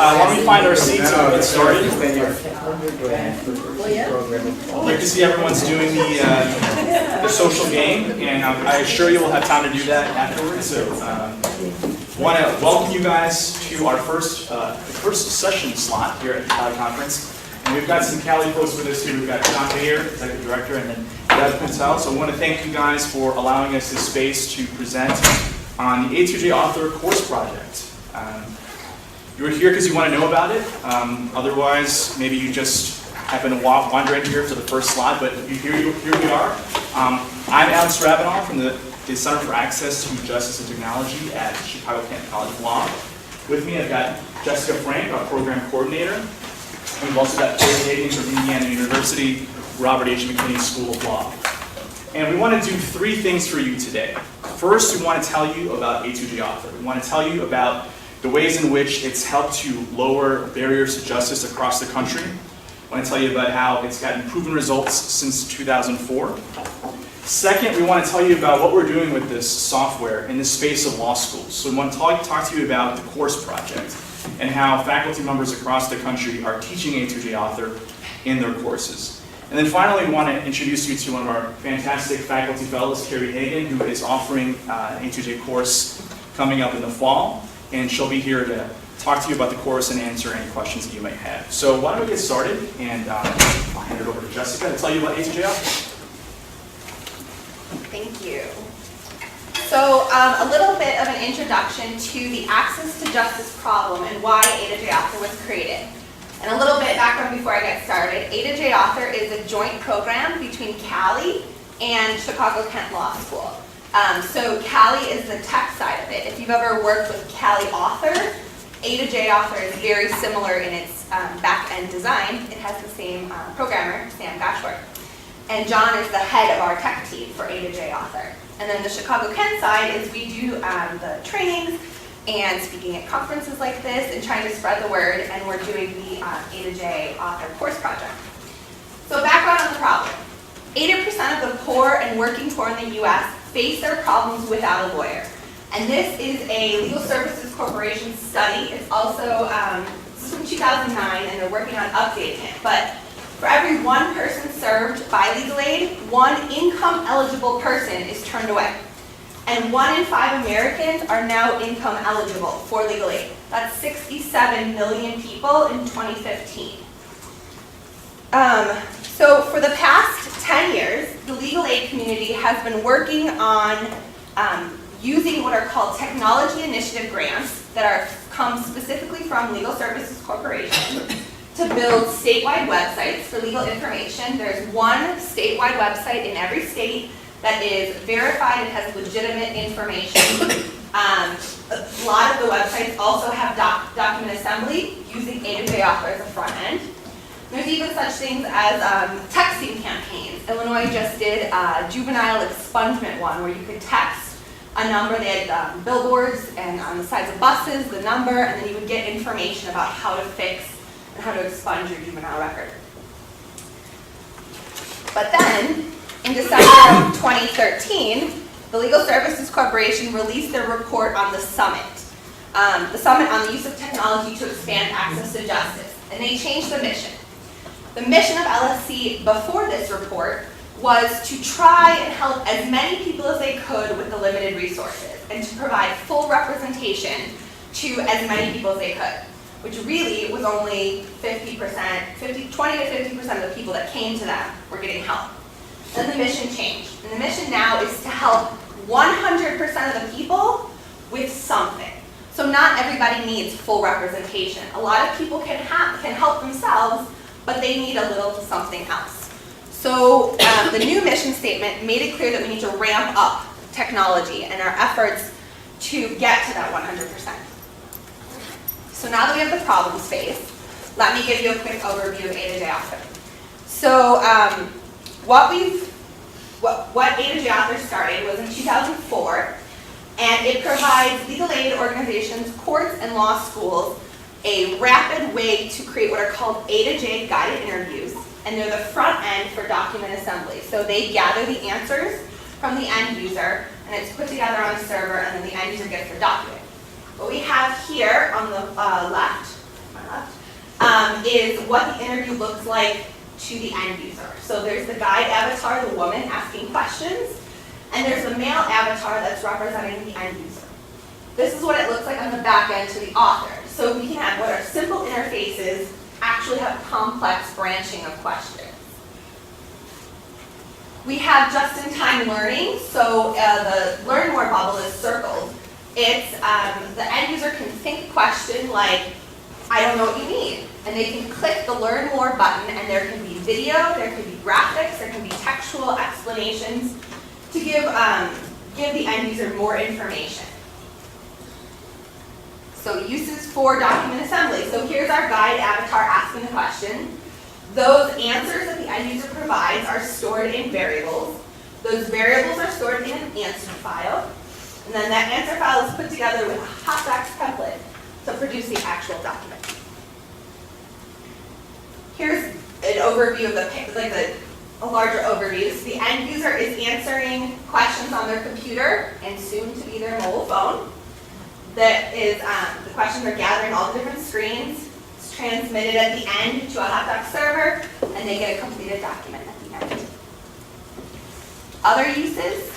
Why don't we find our seats and we'll get started. I'd like to see everyone's doing the social game, and I assure you we'll have time to do that afterwards. So I want to welcome you guys to our first session slot here at the Cali Conference. And we've got some Cali folks with us here. We've got John here, Executive Director, and then Deb Patel. So I want to thank you guys for allowing us this space to present on the A2J Author Course Project. You were here because you want to know about it. Otherwise, maybe you just happen to wander in here for the first slide, but here we are. I'm Alex Rabanal from the Center for Access to Justice and Technology at Chicago College of Law. With me, I've got Jessica Frank, our program coordinator. And we've also got Terry Hagan from Indiana University, Robert H. McKinney School of Law. And we want to do three things for you today. First, we want to tell you about A2J Author. We want to tell you about the ways in which it's helped to lower barriers to justice across the country. I want to tell you about how it's gotten proven results since 2004. Second, we want to tell you about what we're doing with this software in the space of law schools. So we want to talk to you about the course project and how faculty members across the country are teaching A2J Author in their courses. And then finally, we want to introduce you to one of our fantastic faculty fellows, Terry Hagan, who is offering an A2J course coming up in the fall. And she'll be here to talk to you about the course and answer any questions that you might have. So why don't we get started, and I'll hand it over to Jessica to tell you about A2J Author. Thank you. So a little bit of an introduction to the access to justice problem and why A2J Author was created. And a little bit background before I get started. A2J Author is a joint program between Cali and Chicago-Kent Law School. So Cali is the tech side of it. If you've ever worked with CALIauthor, A2J Author is very similar in its back-end design. It has the same programmer, Sam Gashworth. And John is the head of our tech team for A2J Author. And then the Chicago-Kent side is we do the trainings and speaking at conferences like this and trying to spread the word, and we're doing the A2J Author Course Project. So background on the problem. 80% of the poor and working poor in the U.S. face their problems without a lawyer. And this is a Legal Services Corporation study. It's also this is from 2009, and they're working on updating it. But for every one person served by legal aid, one income-eligible person is turned away. And 1 in 5 Americans are now income-eligible for legal aid. That's 67 million people in 2015. So for the past 10 years, the legal aid community has been working on using what are called technology initiative grants that come specifically from Legal Services Corporation to build statewide websites for legal information. There's one statewide website in every state that is verified and has legitimate information. A lot of the websites also have document assembly using A2J Author as a front end. There's even such things as texting campaigns. Illinois just did a juvenile expungement one where you could text a number. They had billboards and on the sides of buses, the number, and then you would get information about how to fix and how to expunge your juvenile record. But then, in December of 2013, the Legal Services Corporation released their report on the summit on the use of technology to expand access to justice, and they changed the mission. The mission of LSC before this report was to try and help as many people as they could with the limited resources and to provide full representation to as many people as they could, which really was only 20 to 50% of the people that came to them were getting help. Then the mission changed, and the mission now is to help 100% of the people with something. So not everybody needs full representation. A lot of people can help themselves, but they need a little something else. So the new mission statement made it clear that we need to ramp up technology and our efforts to get to that 100%. So now that we have the problem space, let me give you a quick overview of A2J Author. So what A2J Author started was in 2004, and it provides legal aid organizations, courts, and law schools a rapid way to create what are called A2J guided interviews, and they're the front end for document assembly. So they gather the answers from the end user, and it's put together on a server, and then the end user gets the document. What we have here on the left, is what the interview looks like to the end user. So there's the guide avatar, the woman asking questions, and there's the male avatar that's representing the end user. This is what it looks like on the back end to the author. So we can have what are simple interfaces actually have complex branching of questions. We have just-in-time learning. So the Learn More bubble is circled. It's the end user can think a question like, I don't know what you mean. And they can click the Learn More button, and there can be video, there can be graphics, there can be textual explanations to give the end user more information. So uses for document assembly. So here's our guide avatar asking the question. Those answers that the end user provides are stored in variables. Those variables are stored in an answer file. And then that answer file is put together with a hotbox template to produce the actual document. Here's an overview of a larger overview. So the end user is answering questions on their computer and soon to be their mobile phone. That is, the questions are gathering all the different screens. It's transmitted at the end to a hotbox server, and they get a completed document at the end. Other uses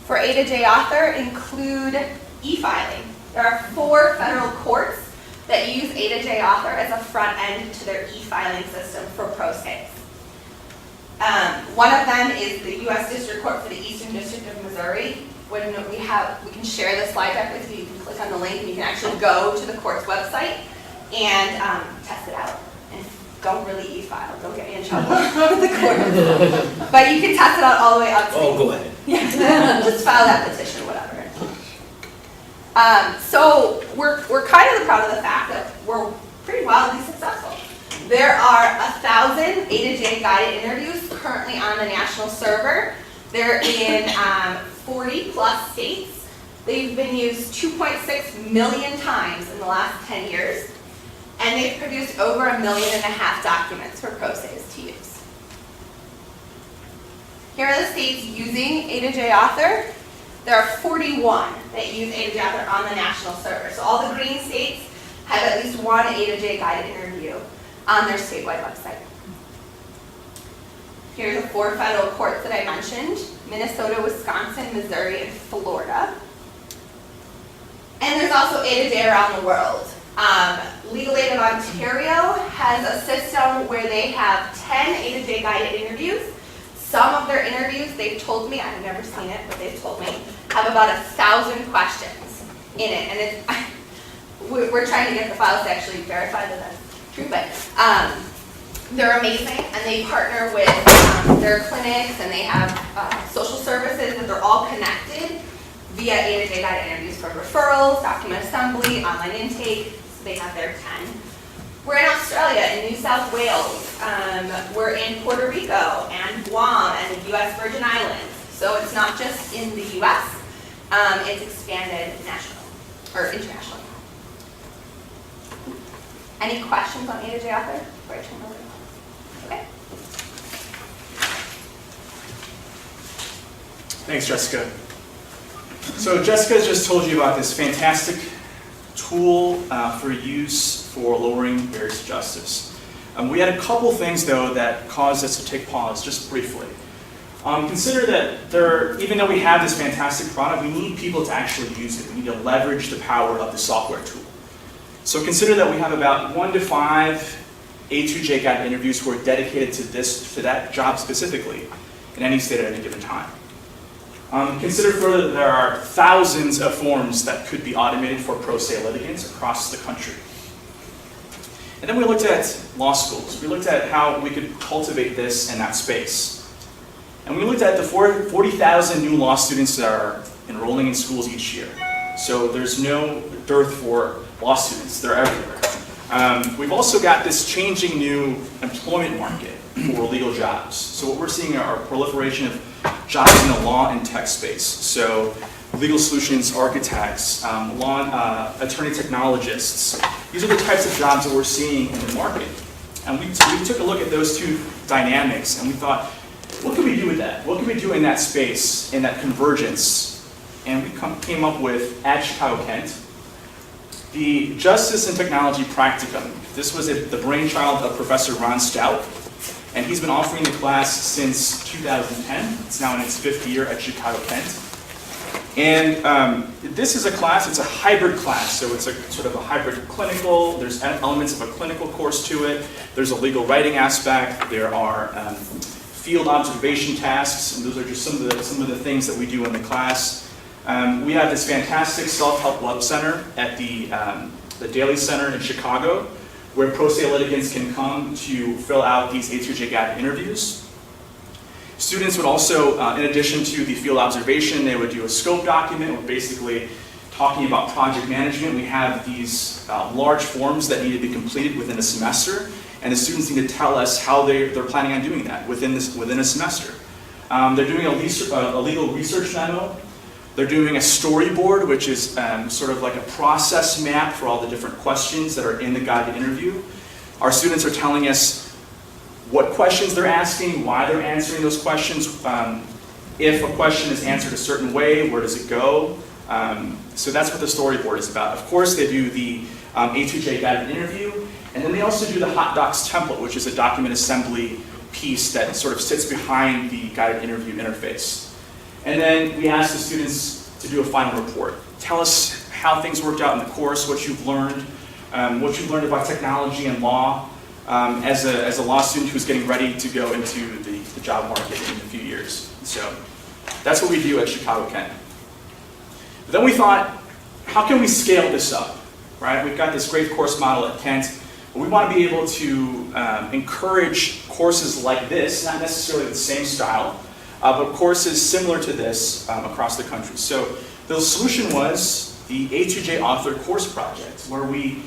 for A2J Author include e-filing. There are 4 federal courts that use A2J Author as a front end to their e-filing system for pro ses. One of them is the U.S. District Court for the Eastern District of Missouri. When we can share the slide deck with you. You can click on the link and you can actually go to the court's website and test it out. And don't really e-file. Don't get me in trouble with the court. But you can test it out all the way up to Go ahead. Yeah, just file that petition, whatever. So we're kind of proud of the fact that we're pretty wildly successful. There are 1,000 A2J guided interviews currently on the national server. They're in 40 plus states. They've been used 2.6 million times in the last 10 years. And they've produced over 1.5 million documents for pro ses to use. Here are the states using A2J Author. There are 41 that use A2J Author on the national server. So all the green states have at least one A2J guided interview on their statewide website. Here's the 4 federal courts that I mentioned: Minnesota, Wisconsin, Missouri, and Florida. And there's also A2J Around the World. Legal Aid of Ontario has a system where they have 10 A2J guided interviews. Some of their interviews, they've told me, I've never seen it, but they've told me, have about 1,000 questions in it. And we're trying to get the files to actually verify that that's true, but they're amazing, and they partner with their clinics, and they have social services, and they're all connected via A2J guided interviews for referrals, document assembly, online intake. So they have their 10. We're in Australia, in New South Wales. We're in Puerto Rico and Guam and the U.S. Virgin Islands. So it's not just in the U.S. It's expanded national or internationally. Any questions on A2J Author before I turn over? Okay. Thanks, Jessica. So Jessica just told you about this fantastic tool for use for lowering barriers to justice. We had a couple things, though, that caused us to take pause, just briefly. Consider that even though we have this fantastic product, we need people to actually use it. We need to leverage the power of the software tool. So consider that we have about 1 to 5 A2J guided interviews who are dedicated to that job specifically in any state at any given time. Consider further that there are thousands of forms that could be automated for pro se litigants across the country. And then we looked at law schools. We looked at how we could cultivate this in that space. And we looked at the 40,000 new law students that are enrolling in schools each year. So there's no dearth for law students. They're everywhere. We've also got this changing new employment market for legal jobs. So what we're seeing are a proliferation of jobs in the law and tech space. So legal solutions architects, attorney technologists. These are the types of jobs that we're seeing in the market. And we took a look at those two dynamics and we thought, what can we do with that? What can we do in that space, in that convergence? And we came up with Chicago Kent. The Justice and Technology Practicum. This was the brainchild of Professor Ron Stout, and he's been offering the class since 2010. It's now in its 5th year at Chicago Kent. And this is a class, it's a hybrid class, so it's a sort of a hybrid clinical. There's elements of a clinical course to it. There's a legal writing aspect. There are field observation tasks, and those are just some of the things that we do in the class. We have this fantastic self-help love center at the Daly Center in Chicago, where pro se litigants can come to fill out these A2J guided interviews. Students would also, in addition to the field observation, they would do a scope document, basically talking about project management. We have these large forms that need to be completed within a semester, and the students need to tell us how they're planning on doing that within a semester. They're doing a legal research memo. They're doing a storyboard, which is sort of like a process map for all the different questions that are in the guided interview. Our students are telling us what questions they're asking, why they're answering those questions. If a question is answered a certain way, where does it go? So that's what the storyboard is about. Of course, they do the A2J guided interview, and then they also do the hot docs template, which is a document assembly piece that sort of sits behind the guided interview interface. And then we ask the students to do a final report. Tell us how things worked out in the course, what you've learned about technology and law as a law student who's getting ready to go into the job market in a few years. So that's what we do at Chicago Kent. But then we thought, how can we scale this up, right? We've got this great course model at Kent, but we want to be able to encourage courses like this, not necessarily the same style, but courses similar to this across the country. So the solution was the A2J Author Course Project, where we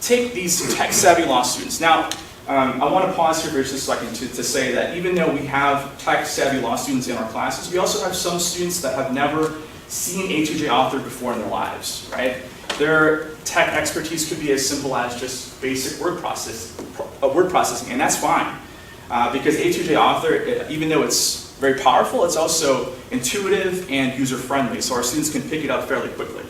take these tech-savvy law students. Now, I want to pause here for just a second to say that even though we have tech-savvy law students in our classes, we also have some students that have never seen A2J Author before in their lives, right? Their tech expertise could be as simple as just basic word processing, and that's fine. Because A2J Author, even though it's very powerful, it's also intuitive and user-friendly, so our students can pick it up fairly quickly.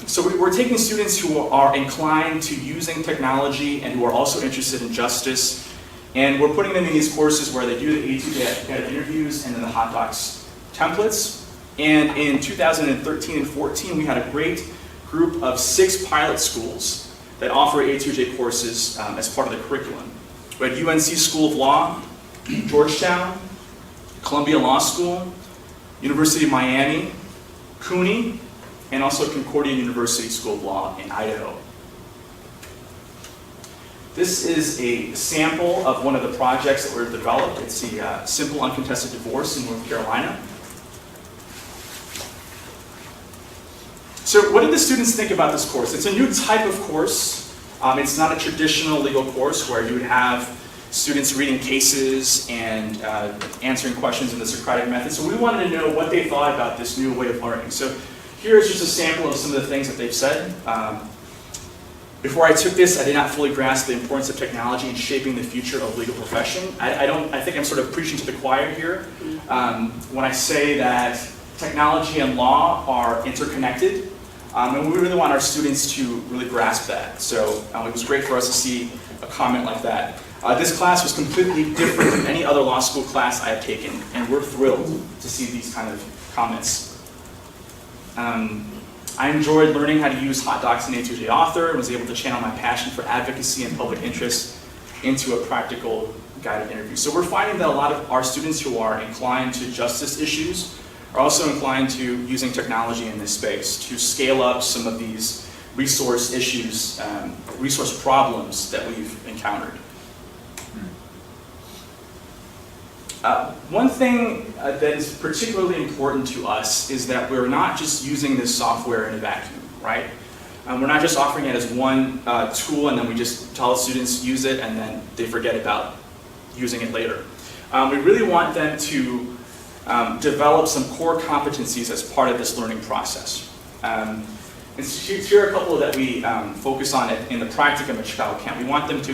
So we're taking students who are inclined to using technology and who are also interested in justice, and we're putting them in these courses where they do the A2J interviews and then the hot docs templates. And in 2013 and 14, we had a great group of 6 pilot schools that offer A2J courses as part of the curriculum. We had UNC School of Law, Georgetown, Columbia Law School, University of Miami, CUNY, and also Concordia University School of Law in Idaho. This is a sample of one of the projects that were developed. It's the Simple Uncontested Divorce in North Carolina. So what did the students think about this course? It's a new type of course. It's not a traditional legal course where you would have students reading cases and answering questions in the Socratic method. So we wanted to know what they thought about this new way of learning. So here's just a sample of some of the things that they've said. Before I took this, I did not fully grasp the importance of technology in shaping the future of the legal profession. I think I'm sort of preaching to the choir here when I say that technology and law are interconnected. And we really want our students to really grasp that. So it was great for us to see a comment like that. This class was completely different than any other law school class I have taken, and we're thrilled to see these kind of comments. I enjoyed learning how to use hot docs in A2J Author and was able to channel my passion for advocacy and public interest into a practical guided interview. So we're finding that a lot of our students who are inclined to justice issues are also inclined to using technology in this space to scale up some of these resource issues, resource problems that we've encountered. One thing that is particularly important to us is that we're not just using this software in a vacuum, right? We're not just offering it as one tool and then we just tell the students use it and then they forget about using it later. We really want them to develop some core competencies as part of this learning process. And here are a couple that we focus on in the Practicum at Chicago Kent. We want them to,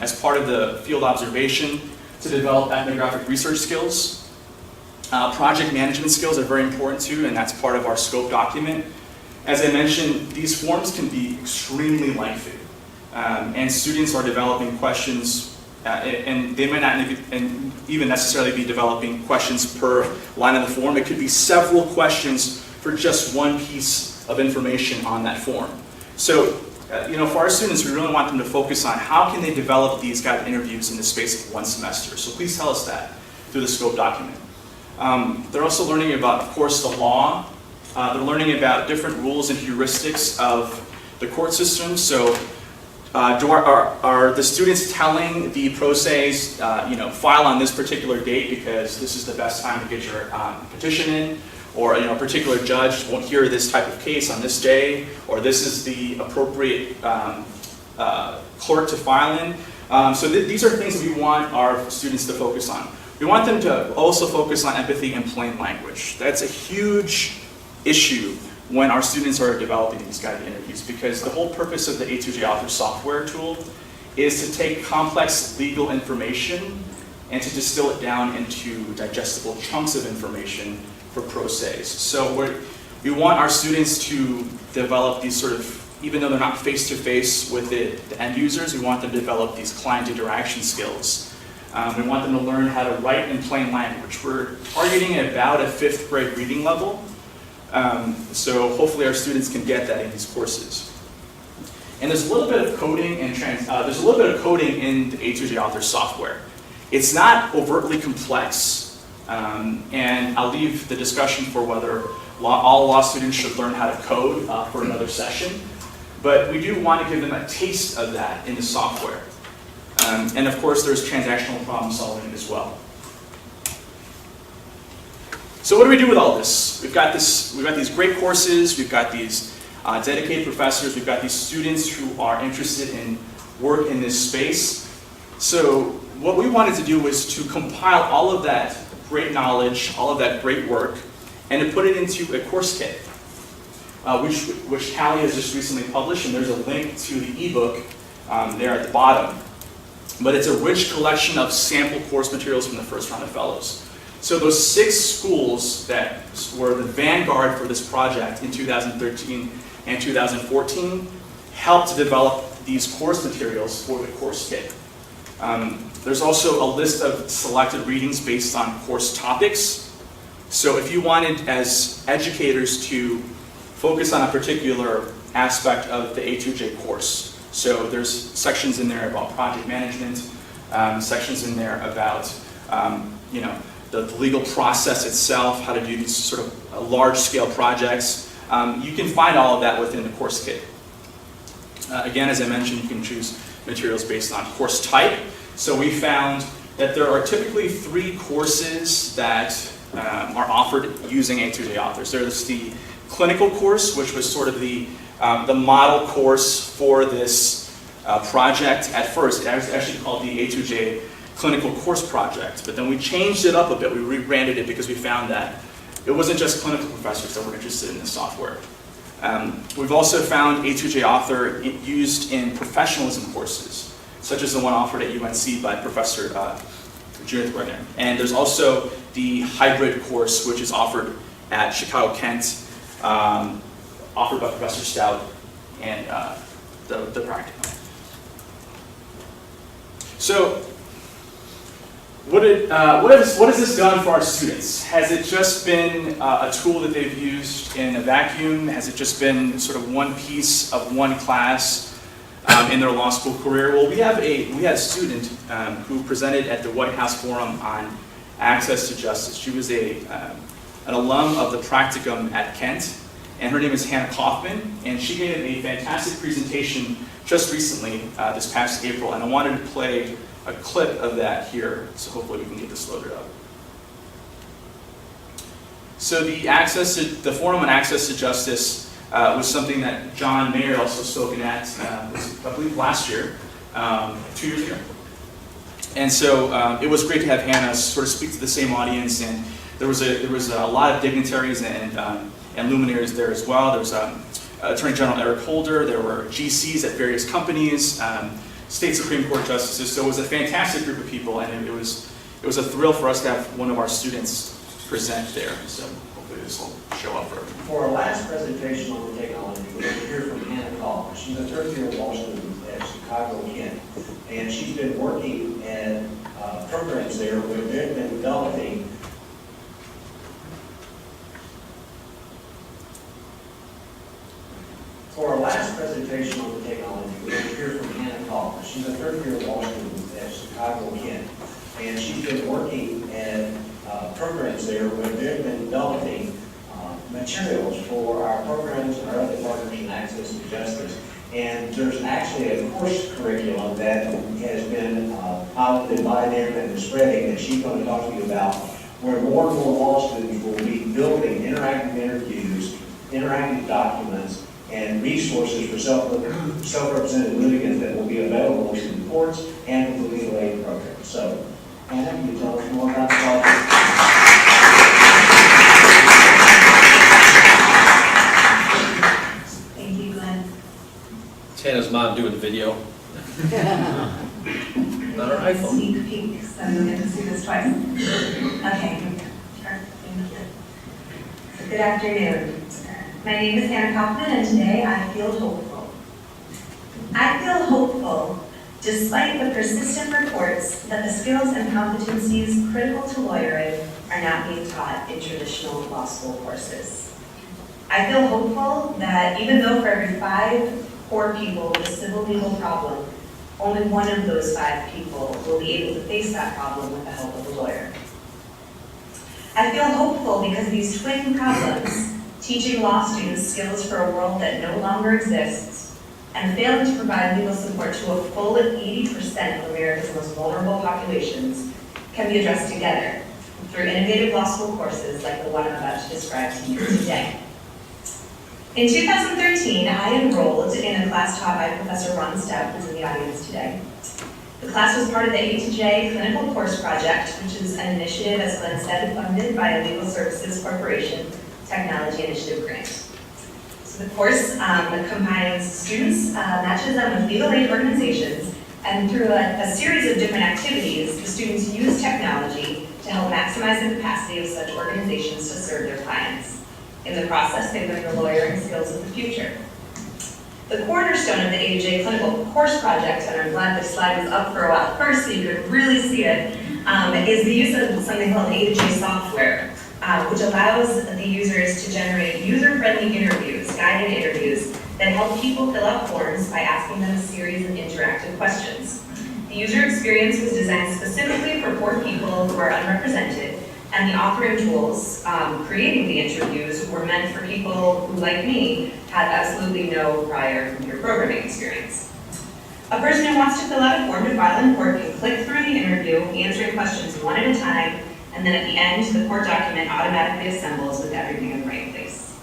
as part of the field observation, to develop ethnographic research skills. Project management skills are very important too, and that's part of our scope document. as I mentioned, these forms can be extremely lengthy, and students are developing questions, and they might not even necessarily be developing questions per line of the form. It could be several questions for just one piece of information on that form. So, for our students, we really want them to focus on how can they develop these guided interviews in the space of one semester. So please tell us that through the scope document. They're also learning about, of course, the law. They're learning about different rules and heuristics of the court system. So are the students telling the pro se's, file on this particular date because this is the best time to get your petition in, or a particular judge won't hear this type of case on this day, or this is the appropriate clerk to file in. So these are things that we want our students to focus on. We want them to also focus on empathy and plain language. That's a huge issue when our students are developing these guided interviews, because the whole purpose of the A2J Author software tool is to take complex legal information and to distill it down into digestible chunks of information for pro se's. So we want our students to develop these sort of, even though they're not face-to-face with the end users, we want them to develop these client interaction skills. We want them to learn how to write in plain language. We're targeting about a 5th grade reading level. So hopefully our students can get that in these courses. And there's a little bit of coding and there's a little bit of coding in the A2J Author software. It's not overtly complex, and I'll leave the discussion for whether all law students should learn how to code for another session. But we do want to give them a taste of that in the software. And of course, there's transactional problem solving as well. So what do we do with all this? We've got these great courses, we've got these dedicated professors, we've got these students who are interested in work in this space. So what we wanted to do was to compile all of that great knowledge, all of that great work, and to put it into a course kit, which Cali has just recently published, and there's a link to the ebook there at the bottom. But it's a rich collection of sample course materials from the first round of fellows. So those 6 schools that were the vanguard for this project in 2013 and 2014 helped to develop these course materials for the course kit. There's also a list of selected readings based on course topics. So if you wanted, as educators, to focus on a particular aspect of the A2J course, so there's sections in there about project management, sections in there about the legal process itself, how to do these sort of large-scale projects. You can find all of that within the course kit. Again, as I mentioned, you can choose materials based on course type. So we found that there are typically 3 courses that are offered using A2J Authors. There's the clinical course, which was sort of the model course for this project. At first, it was actually called the A2J Clinical Course Project, but then we changed it up a bit. We rebranded it because we found that it wasn't just clinical professors that were interested in this software. We've also found A2J Author used in professionalism courses, such as the one offered at UNC by Professor Judith Werner. And there's also the hybrid course, which is offered at Chicago-Kent, offered by Professor Stout and the Practicum. So, what has this done for our students? Has it just been a tool that they've used in a vacuum? Has it just been sort of one piece of one class in their law school career? Well, we had a student who presented at the White House Forum on Access to Justice. She was an alum of the Practicum at Kent, and her name is Hannah Kaufman, and she gave a fantastic presentation just recently, this past April, and I wanted to play a clip of that here, so hopefully we can get this loaded up. So the Forum on Access to Justice was something that John Mayer also spoken at, I believe last year, 2 years ago. And so it was great to have Hannah sort of speak to the same audience, and there was a lot of dignitaries and luminaries there as well. There was Attorney General Eric Holder, there were GCs at various companies, State Supreme Court justices. So it was a fantastic group of people, and it was a thrill for us to have one of our students present there. So hopefully this will show up for. For our last presentation on technology, we're going to hear from Hannah Kaufman. She's a third-year law student at Chicago, Kent, and she's been working at programs there where they've been developing For our last presentation on technology, we're going to hear from Hannah Kaufman. She's a third-year law student at Chicago, Kent, and she's been working at programs there where they've been developing materials for our programs and our other partners in access to justice. And there's actually a course curriculum that has been piloted by them and is spreading that she's going to talk to you about, where more and more law students will be building interactive interviews, interactive documents, and resources for self-represented litigants that will be available to the courts and the legal aid program. So, Hannah, can you tell us more about the project? Thank you, Glenn. It's Hannah's mom doing the video. Not her iPhone. Sneak peek, so you'll get to see this twice. Okay, here we go. Sure, thank you. So good afternoon. My name is Hannah Kaufman, and today I feel hopeful. I feel hopeful despite the persistent reports that the skills and competencies critical to lawyering are not being taught in traditional law school courses. I feel hopeful that even though for every 5 core people with a civil legal problem, only one of those 5 people will be able to face that problem with the help of a lawyer. I feel hopeful because these twin problems, teaching law students skills for a world that no longer exists, and failing to provide legal support to a full 80% of America's most vulnerable populations, can be addressed together through innovative law school courses like the one I'm about to describe to you today. In 2013, I enrolled in a class taught by Professor Ron Stout, who's in the audience today. The class was part of the A2J Clinical Course Project, which is an initiative, as Glenn said, funded by a Legal Services Corporation Technology Initiative grant. So the course combines students, matches them with legal aid organizations, and through a series of different activities, the students use technology to help maximize the capacity of such organizations to serve their clients. In the process, they learn the lawyering skills of the future. The cornerstone of the A2J Clinical Course Project, and I'm glad this slide was up for a while first so you could really see it, is the use of something called A2J software, which allows the users to generate user-friendly interviews, guided interviews, that help people fill out forms by asking them a series of interactive questions. The user experience was designed specifically for poor people who are unrepresented, and the authoring tools creating the interviews were meant for people who, like me, had absolutely no prior computer programming experience. A person who wants to fill out a form to file in court can click through the interview, answering questions one at a time, and then at the end, the court document automatically assembles with everything in the right place.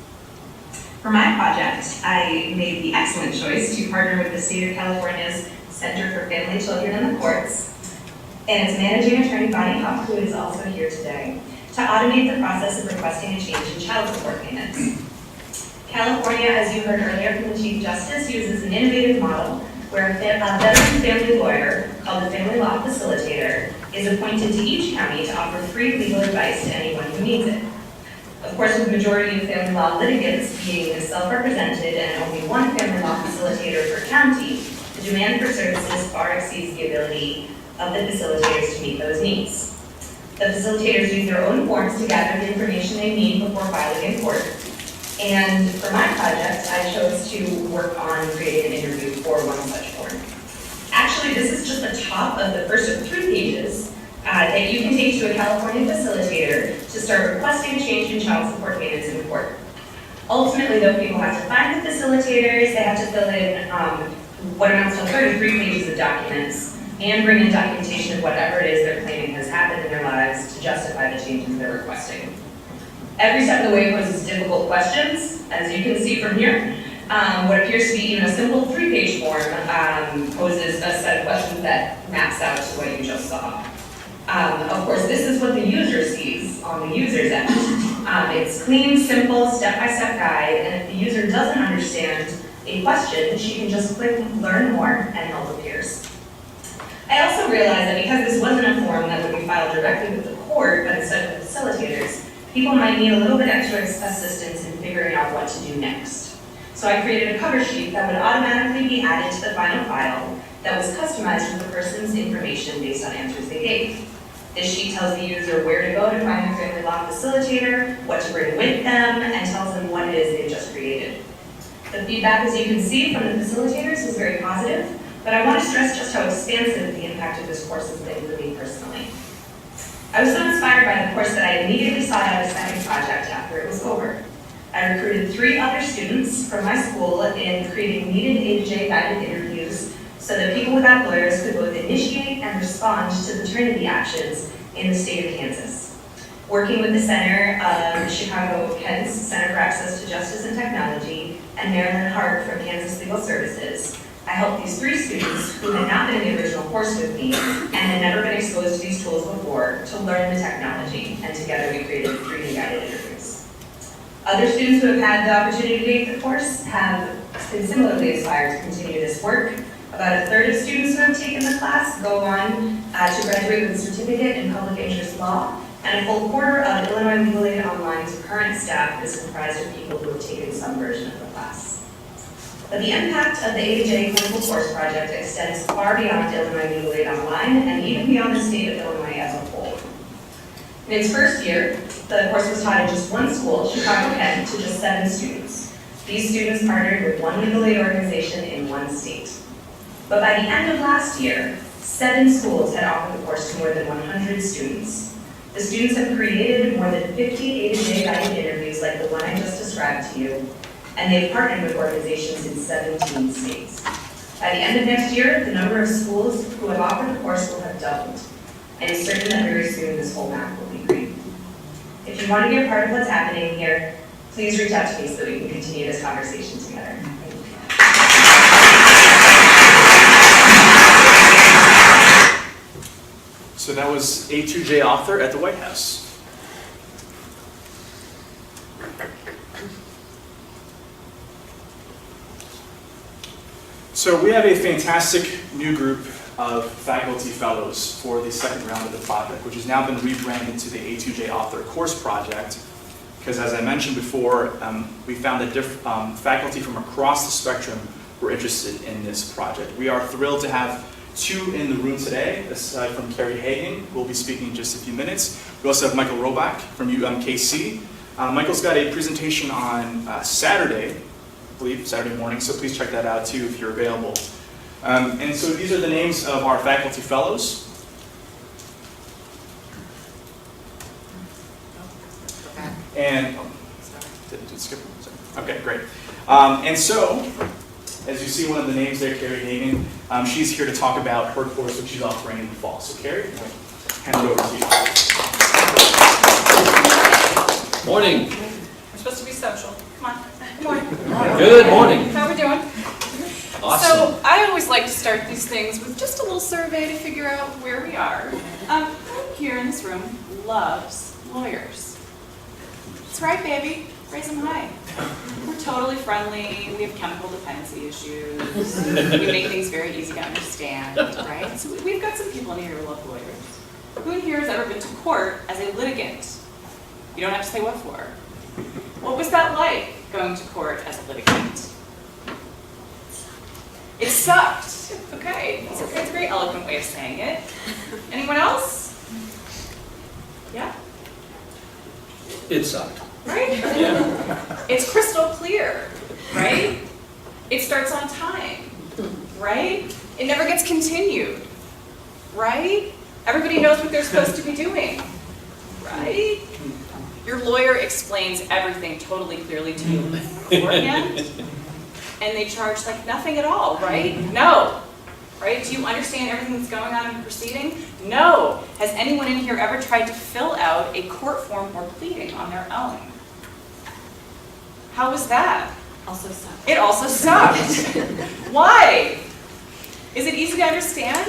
For my project, I made the excellent choice to partner with the state of California's Center for Family, Children, and the Courts, and its managing attorney, Bonnie Huff, who is also here today, to automate the process of requesting a change in child support payments. California, as you heard earlier from the Chief Justice, uses an innovative model where a veteran family lawyer, called a family law facilitator, is appointed to each county to offer free legal advice to anyone who needs it. Of course, with the majority of family law litigants being self-represented and only one family law facilitator per county, the demand for services far exceeds the ability of the facilitators to meet those needs. The facilitators use their own forms to gather the information they need before filing in court. And for my project, I chose to work on creating an interview for one such form. Actually, this is just the top of the first of 3 pages that you can take to a California facilitator to start requesting a change in child support payments in court. Ultimately, though, people have to find the facilitators, they have to fill in what amounts to 33 pages of documents, and bring in documentation of whatever it is they're claiming has happened in their lives to justify the changes they're requesting. Every step of the way poses difficult questions, as you can see from here. What appears to be even a simple 3-page form poses a set of questions that maps out to what you just saw. Of course, this is what the user sees on the user's end. It's clean, simple, step-by-step guide, and if the user doesn't understand a question, she can just click Learn More and help appears. I also realized that because this wasn't a form that would be filed directly with the court, but instead with facilitators, people might need a little bit extra assistance in figuring out what to do next. So I created a cover sheet that would automatically be added to the final file that was customized with the person's information based on answers they gave. This sheet tells the user where to go to find their family law facilitator, what to bring with them, and tells them what it is they've just created. The feedback, as you can see from the facilitators, was very positive, but I want to stress just how expansive the impact of this course has been for me personally. I was so inspired by the course that I immediately sought out a second project after it was over. I recruited 3 other students from my school in creating needed A2J guided interviews so that people without lawyers could both initiate and respond to the Trinity actions in the state of Kansas. Working with the Center of Chicago Kent's Center for Access to Justice and Technology and Marilyn Hart from Kansas Legal Services, I helped these 3 students who had not been in the original course with me and had never been exposed to these tools before to learn the technology, and together we created 3 guided interviews. Other students who have had the opportunity to take the course have been similarly inspired to continue this work. About a third of students who have taken the class go on to graduate with a certificate in public interest law, and a full quarter of Illinois Legal Aid Online's current staff is comprised of people who have taken some version of the class. But the impact of the A2J Clinical Course Project extends far beyond Illinois Legal Aid Online and even beyond the state of Illinois as a whole. In its first year, the course was taught in just one school, Chicago Kent, to just 7 students. These students partnered with one legal aid organization in one state. But by the end of last year, 7 schools had offered the course to more than 100 students. The students have created more than 50 A2J guided interviews like the one I just described to you, and they've partnered with organizations in 17 states. By the end of next year, the number of schools who have offered the course will have doubled, and it's certain that very soon this whole map will be green. If you want to be a part of what's happening here, please reach out to me so that we can continue this conversation together. Thank you. So that was A2J Author at the White House. So we have a fantastic new group of faculty fellows for the second round of the project, which has now been rebranded to the A2J Author Course Project, because as I mentioned before, we found that faculty from across the spectrum were interested in this project. We are thrilled to have 2 in the room today, aside from Carrie Hagan, who will be speaking in just a few minutes. We also have Michael Robach from UMKC. Michael's got a presentation on Saturday, I believe, Saturday morning, so please check that out too if you're available. And so these are the names of our faculty fellows. And, did it skip? Okay, great. And so, as you see one of the names there, Carrie Hagan, she's here to talk about her course which she's offering in the fall. So Carrie, I'll hand it over to you. Morning. We're supposed to be social. Come on. Good morning. Good morning. How are we doing? Awesome. So I always like to start these things with just a little survey to figure out where we are. Who here in this room loves lawyers? That's right, baby. Raise them high. We're totally friendly. We have chemical dependency issues. We make things very easy to understand, right? So we've got some people in here who love lawyers. Who in here has ever been to court as a litigant? You don't have to say what for. What was that like, going to court as a litigant? It sucked. Okay, it's a very eloquent way of saying it. Anyone else? Yeah? It sucked. Right? Yeah. It's crystal clear, right? It starts on time, right? It never gets continued, right? Everybody knows what they're supposed to be doing, right? Your lawyer explains everything totally clearly to you beforehand, and they charge like nothing at all, right? No. Right? Do you understand everything that's going on in the proceeding? No. Has anyone in here ever tried to fill out a court form or pleading on their own? How was that? Also sucked. It also sucked. Why? Is it easy to understand?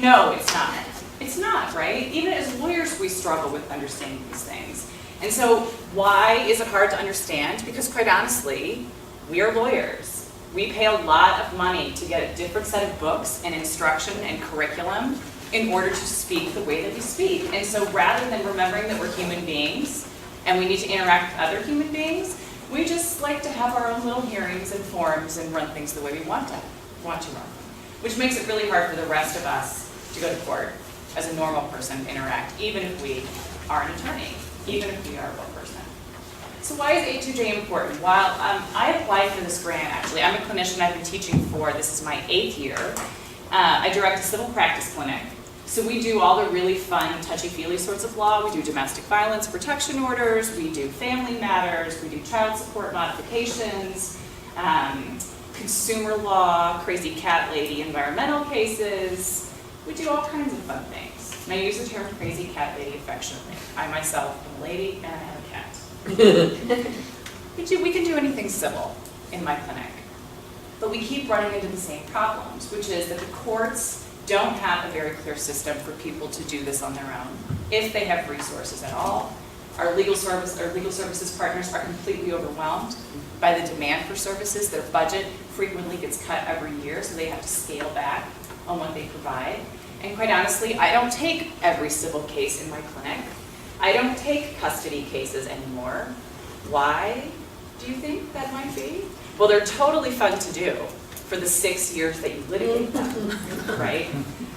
No, it's not. It's not, right? Even as lawyers, we struggle with understanding these things. And so why is it hard to understand? Because quite honestly, we are lawyers. We pay a lot of money to get a different set of books and instruction and curriculum in order to speak the way that we speak. And so rather than remembering that we're human beings and we need to interact with other human beings, we just like to have our own little hearings and forums and run things the way we want to run them, which makes it really hard for the rest of us to go to court as a normal person interact, even if we are an attorney, even if we are a law person. So why is A2J important? Well, I applied for this grant, actually. I'm a clinician. I've been teaching for, this is my 8th year. I direct a civil practice clinic. So we do all the really fun, touchy-feely sorts of law. We do domestic violence protection orders, we do family matters, we do child support modifications, consumer law, crazy cat lady environmental cases. We do all kinds of fun things. And I use the term crazy cat lady affectionately. I myself am a lady and I have a cat. We can do anything civil in my clinic. But we keep running into the same problems, which is that the courts don't have a very clear system for people to do this on their own, if they have resources at all. Our legal services partners are completely overwhelmed by the demand for services. Their budget frequently gets cut every year, so they have to scale back on what they provide. And quite honestly, I don't take every civil case in my clinic. I don't take custody cases anymore. Why do you think that might be? Well, they're totally fun to do for the 6 years that you litigate them, right?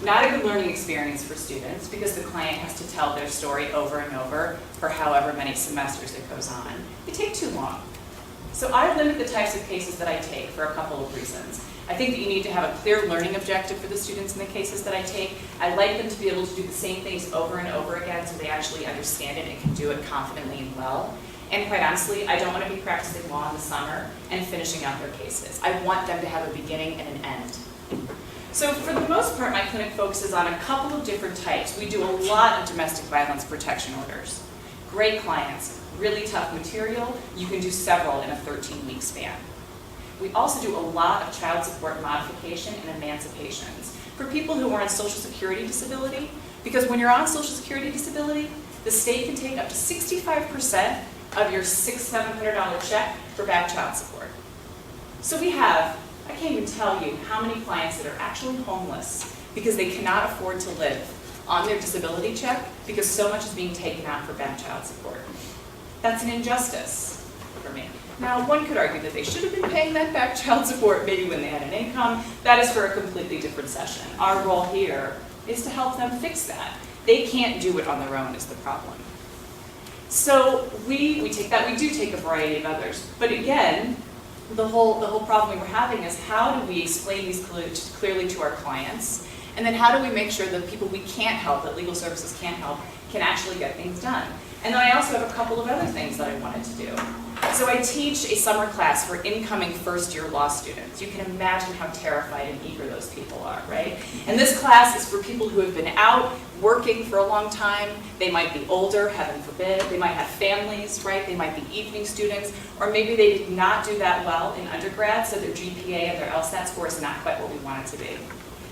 Not a good learning experience for students because the client has to tell their story over and over for however many semesters it goes on. They take too long. So I limit the types of cases that I take for a couple of reasons. I think that you need to have a clear learning objective for the students in the cases that I take. I like them to be able to do the same things over and over again so they actually understand it and can do it confidently and well. And quite honestly, I don't want to be practicing law in the summer and finishing out their cases. I want them to have a beginning and an end. So for the most part, my clinic focuses on a couple of different types. We do a lot of domestic violence protection orders. Great clients, really tough material. You can do several in a 13-week span. We also do a lot of child support modification and emancipations for people who are on Social Security disability, because when you're on Social Security disability, the state can take up to 65% of your $600-700 check for back child support. So we have, I can't even tell you how many clients that are actually homeless because they cannot afford to live on their disability check because so much is being taken out for back child support. That's an injustice for me. Now, one could argue that they should have been paying that back child support maybe when they had an income. That is for a completely different session. Our role here is to help them fix that. They can't do it on their own is the problem. So we take that. We do take a variety of others. But again, the whole problem we were having is how do we explain these clearly to our clients? And then how do we make sure that people we can't help, that legal services can't help, can actually get things done? And then I also have a couple of other things that I wanted to do. So I teach a summer class for incoming first-year law students. You can imagine how terrified and eager those people are, right? And this class is for people who have been out working for a long time. They might be older, heaven forbid. They might have families, right? They might be evening students. Or maybe they did not do that well in undergrad, so their GPA and their LSAT score is not quite what we want it to be.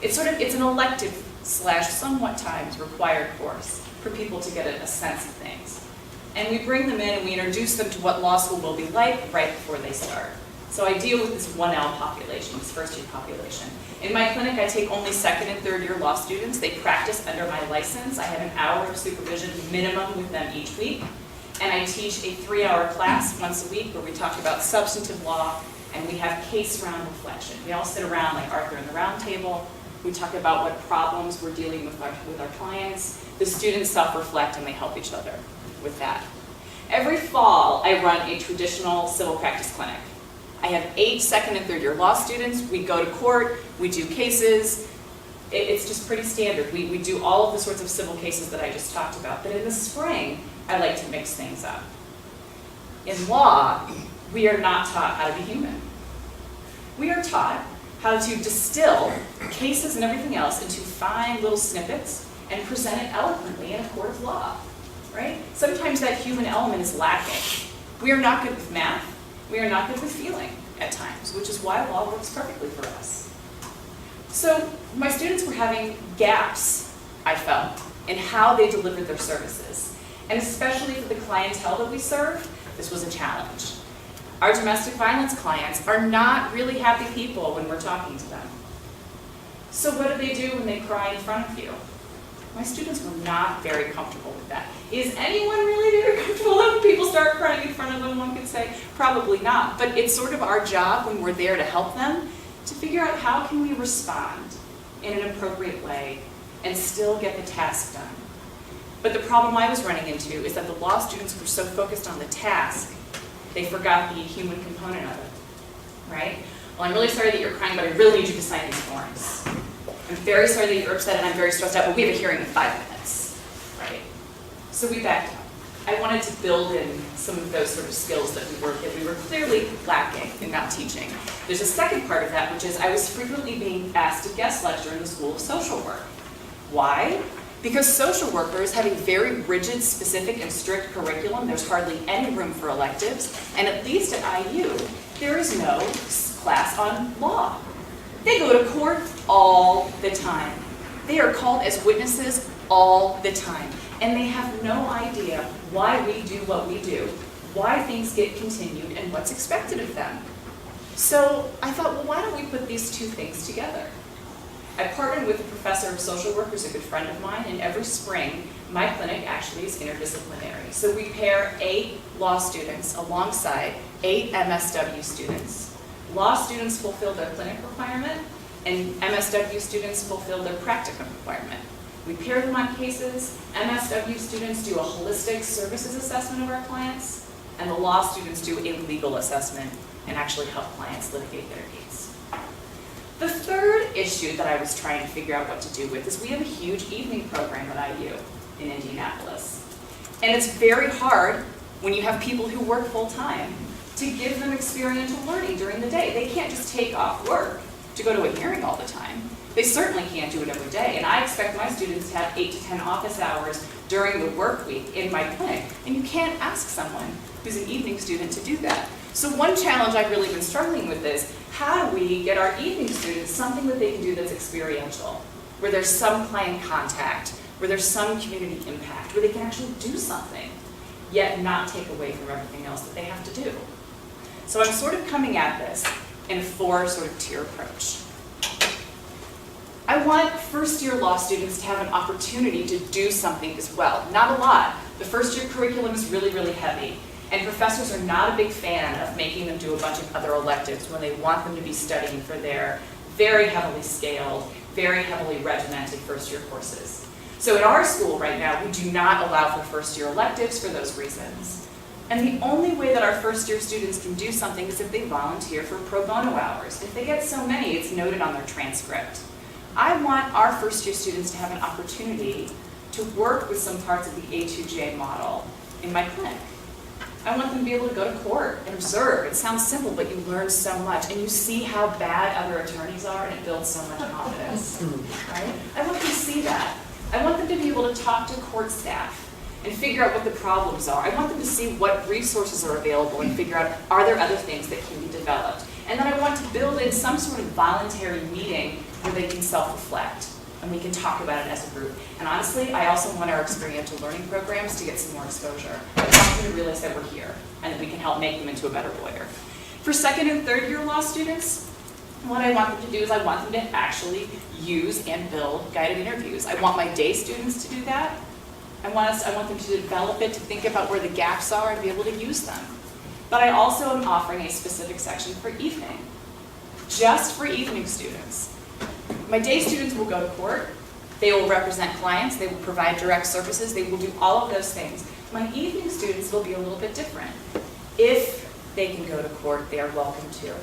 It's an elective / somewhat times required course for people to get a sense of things. And we bring them in and we introduce them to what law school will be like right before they start. So I deal with this 1L population, this first-year population. In my clinic, I take only second and third-year law students. They practice under my license. I have an hour of supervision minimum with them each week. And I teach a 3-hour class once a week where we talk about substantive law and we have case round reflection. We all sit around like Arthur and the Round Table. We talk about what problems we're dealing with our clients. The students self-reflect and they help each other with that. Every fall, I run a traditional civil practice clinic. I have 8 second and third year law students. We go to court, we do cases. It's just pretty standard. We do all of the sorts of civil cases that I just talked about. But in the spring, I like to mix things up. In law, we are not taught how to be human. We are taught how to distill cases and everything else into fine little snippets and present it eloquently in a court of law. Right? Sometimes that human element is lacking. We are not good with math. We are not good with feeling at times, which is why law works perfectly for us. So my students were having gaps, I felt, in how they delivered their services. And especially for the clientele that we serve, this was a challenge. Our domestic violence clients are not really happy people when we're talking to them. So what do they do when they cry in front of you? My students were not very comfortable with that. Is anyone really very comfortable when people start crying in front of them? One could say, probably not. But it's sort of our job when we're there to help them to figure out how can we respond in an appropriate way and still get the task done. But the problem I was running into is that the law students were so focused on the task, they forgot the human component of it, right? Well, I'm really sorry that you're crying, but I really need you to sign these forms. I'm very sorry that you're upset and I'm very stressed out, but we have a hearing in 5 minutes, right? So we backed up. I wanted to build in some of those sort of skills that we were clearly lacking in not teaching. There's a second part of that, which is I was frequently being asked to guest lecture in the School of Social Work. Why? Because social workers have a very rigid, specific, and strict curriculum. There's hardly any room for electives, and at least at IU, there is no class on law. They go to court all the time. They are called as witnesses all the time, and they have no idea why we do what we do, why things get continued, and what's expected of them. So I thought, well, why don't we put these two things together? I partnered with a professor of social work who's a good friend of mine, and every spring, my clinic actually is interdisciplinary. So we pair 8 law students alongside 8 MSW students. Law students fulfill their clinic requirement, and MSW students fulfill their practicum requirement. We pair them on cases. MSW students do a holistic services assessment of our clients, and the law students do a legal assessment and actually help clients litigate their case. The third issue that I was trying to figure out what to do with is we have a huge evening program at IU in Indianapolis. And it's very hard when you have people who work full-time to give them experiential learning during the day. They can't just take off work to go to a hearing all the time. They certainly can't do it every day. And I expect my students to have 8 to 10 office hours during the work week in my clinic. And you can't ask someone who's an evening student to do that. So one challenge I've really been struggling with is, how do we get our evening students something that they can do that's experiential, where there's some client contact, where there's some community impact, where they can actually do something, yet not take away from everything else that they have to do. So I'm sort of coming at this in a 4 sort of tier approach. I want first-year law students to have an opportunity to do something as well. Not a lot. The first-year curriculum is really, really heavy. And professors are not a big fan of making them do a bunch of other electives when they want them to be studying for their very heavily scaled, very heavily regimented first-year courses. So at our school right now, we do not allow for first-year electives for those reasons. And the only way that our first-year students can do something is if they volunteer for pro bono hours. If they get so many, it's noted on their transcript. I want our first-year students to have an opportunity to work with some parts of the A2J model in my clinic. I want them to be able to go to court and observe. It sounds simple, but you learn so much, and you see how bad other attorneys are, and it builds so much confidence, right? I want them to see that. I want them to be able to talk to court staff and figure out what the problems are. I want them to see what resources are available and figure out, are there other things that can be developed? And then I want to build in some sort of voluntary meeting where they can self-reflect and we can talk about it as a group. And honestly, I also want our experiential learning programs to get some more exposure. I want them to realize that we're here and that we can help make them into a better lawyer. For second and third year law students, what I want them to do is I want them to actually use and build guided interviews. I want my day students to do that. I want them to develop it, to think about where the gaps are and be able to use them. But I also am offering a specific section for evening, just for evening students. My day students will go to court, they will represent clients, they will provide direct services, they will do all of those things. My evening students will be a little bit different. If they can go to court, they are welcome to.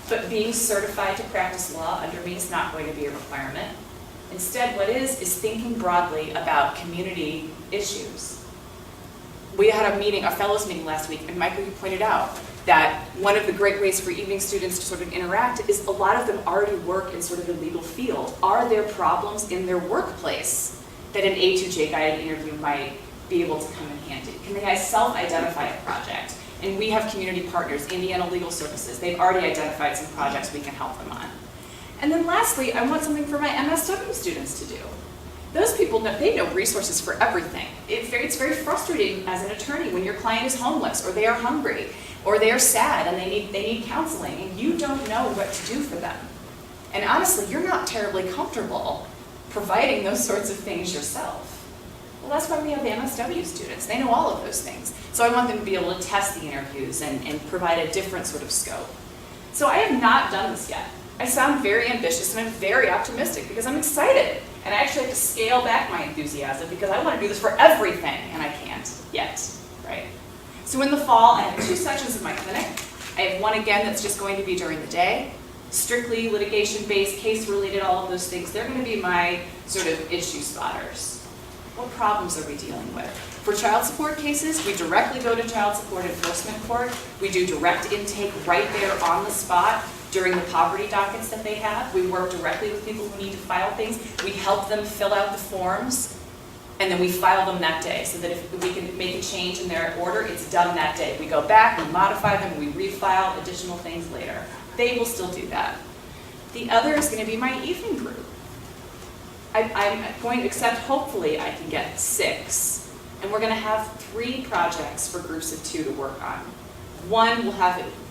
But being certified to practice law under me is not going to be a requirement. Instead, what is thinking broadly about community issues. We had a fellows meeting last week, and Michael, you pointed out that one of the great ways for evening students to sort of interact is a lot of them already work in sort of the legal field. Are there problems in their workplace that an A2J guided interview might be able to come in handy? Can they self-identify a project? And we have community partners, Indiana Legal Services. They've already identified some projects we can help them on. And then lastly, I want something for my MSW students to do. Those people, they know resources for everything. It's very frustrating as an attorney when your client is homeless, or they are hungry, or they are sad and they need counseling, and you don't know what to do for them. And honestly, you're not terribly comfortable providing those sorts of things yourself. Well, that's why we have the MSW students. They know all of those things. So I want them to be able to test the interviews and provide a different sort of scope. So I have not done this yet. I sound very ambitious and I'm very optimistic because I'm excited. And I actually have to scale back my enthusiasm because I want to do this for everything and I can't yet, right? So in the fall, I have 2 sections of my clinic. I have one again that's just going to be during the day, strictly litigation-based, case-related, all of those things. They're going to be my sort of issue spotters. What problems are we dealing with? For child support cases, we directly go to child support enforcement court. We do direct intake right there on the spot during the poverty dockets that they have. We work directly with people who need to file things. We help them fill out the forms, and then we file them that day so that if we can make a change in their order, it's done that day. We go back, we modify them, we refile additional things later. They will still do that. The other is going to be my evening group. I'm going to accept, hopefully, I can get 6. And we're going to have 3 projects for groups of 2 to work on. One will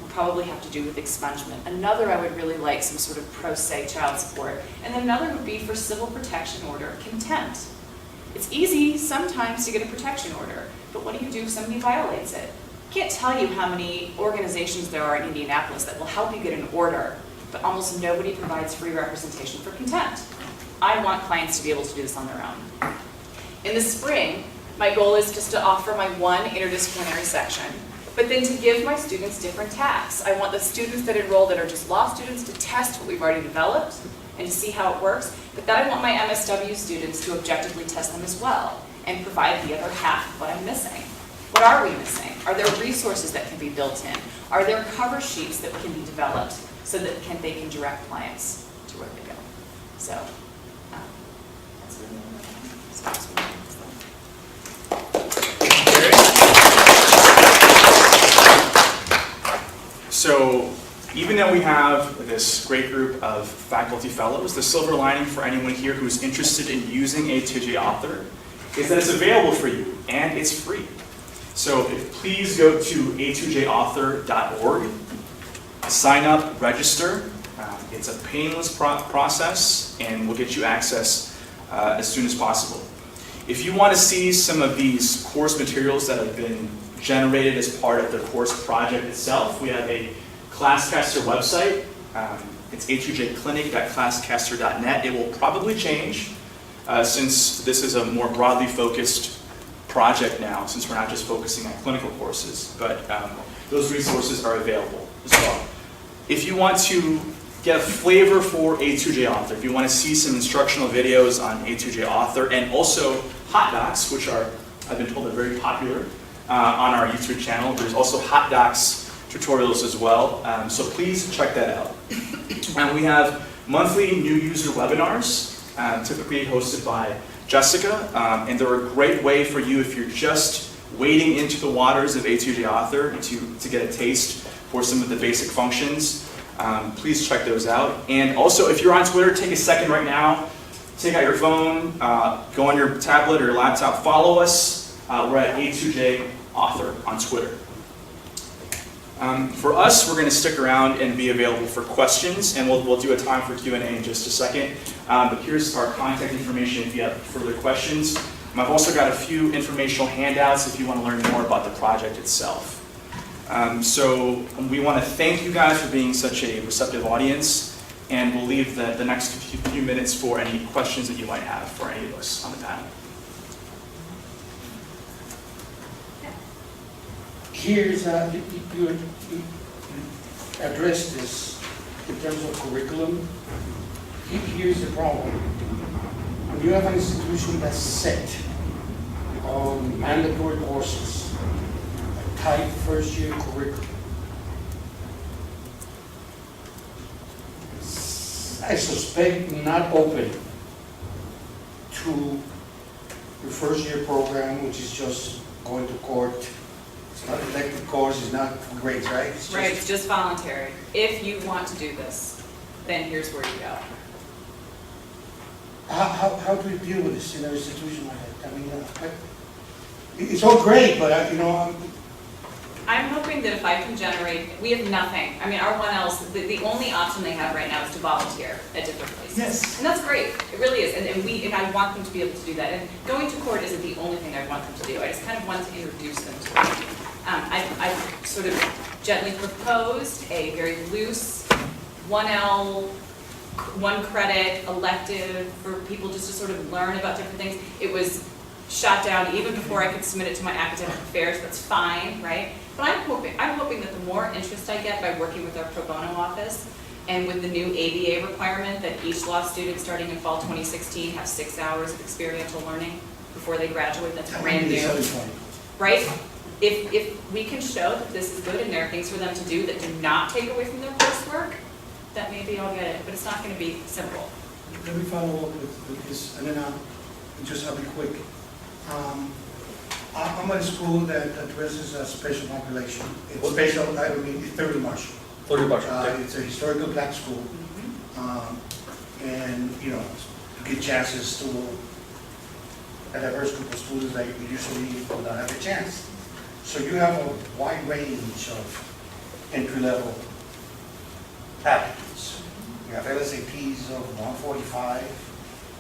probably have to do with expungement. Another, I would really like some sort of pro se child support. And then another would be for civil protection order contempt. It's easy sometimes to get a protection order, but what do you do if somebody violates it? I can't tell you how many organizations there are in Indianapolis that will help you get an order, but almost nobody provides free representation for contempt. I want clients to be able to do this on their own. In the spring, my goal is just to offer my one interdisciplinary section, but then to give my students different tasks. I want the students that enroll that are just law students to test what we've already developed and to see how it works, but then I want my MSW students to objectively test them as well and provide the other half of what I'm missing. What are we missing? Are there resources that can be built in? Are there cover sheets that can be developed so that they can direct clients to where they go? So, that's really So even though we have this great group of faculty fellows, the silver lining for anyone here who's interested in using A2J Author is that it's available for you and it's free. So please go to a2jauthor.org, sign up, register. It's a painless process and we'll get you access as soon as possible. If you want to see some of these course materials that have been generated as part of the course project itself, we have a ClassCaster website. It's a2jclinic.classcaster.net. It will probably change since this is a more broadly focused project now, since we're not just focusing on clinical courses, but those resources are available as well. If you want to get a flavor for A2J Author, if you want to see some instructional videos on A2J Author, and also hot docs, which are, I've been told, are very popular on our YouTube channel. There's also hot docs tutorials as well, so please check that out. We have monthly new user webinars, typically hosted by Jessica, and they're a great way for you if you're just wading into the waters of A2J Author to get a taste for some of the basic functions. Please check those out. And also, if you're on Twitter, take a second right now, take out your phone, go on your tablet or your laptop, follow us. We're at A2J Author on Twitter. For us, we're going to stick around and be available for questions, and we'll do a time for Q&A in just a second. But here's our contact information if you have further questions. I've also got a few informational handouts if you want to learn more about the project itself. So we want to thank you guys for being such a receptive audience, and we'll leave the next few minutes for any questions that you might have for any of us on the panel. Here's, you address this in terms of curriculum. Here's the problem. When you have an institution that's set on mandatory courses, a tight first-year curriculum, I suspect not open to the first-year program, which is just going to court. It's not an elective course, it's not grades, right? It's just voluntary. If you want to do this, then here's where you go. How do we deal with this in an institution like that? I mean, it's all great, but I'm hoping that if I can generate, we have nothing. I mean, our 1Ls, the only option they have right now is to volunteer at different places. Yes. And that's great, it really is, and I want them to be able to do that. And going to court isn't the only thing I want them to do, I just kind of want to introduce them to it. I've sort of gently proposed a very loose 1L, 1 credit elective for people just to sort of learn about different things. It was shot down even before I could submit it to my academic affairs, that's fine, right? But I'm hoping that the more interest I get by working with our pro bono office and with the new ABA requirement that each law student starting in fall 2016 have 6 hours of experiential learning before they graduate, that's brand new, right? If we can show that this is good and there are things for them to do that do not take away from their coursework, then maybe I'll get it, but it's not going to be simple. Let me follow up with this, and then I'll be quick. I'm at a school that addresses a special population. It's special, it's 30 Marshall. 30 Marshall. It's a historical black school. And, you know, to get chances to a diverse group of students that usually do not have a chance. So you have a wide range of entry-level applicants. You have LSATs of 145,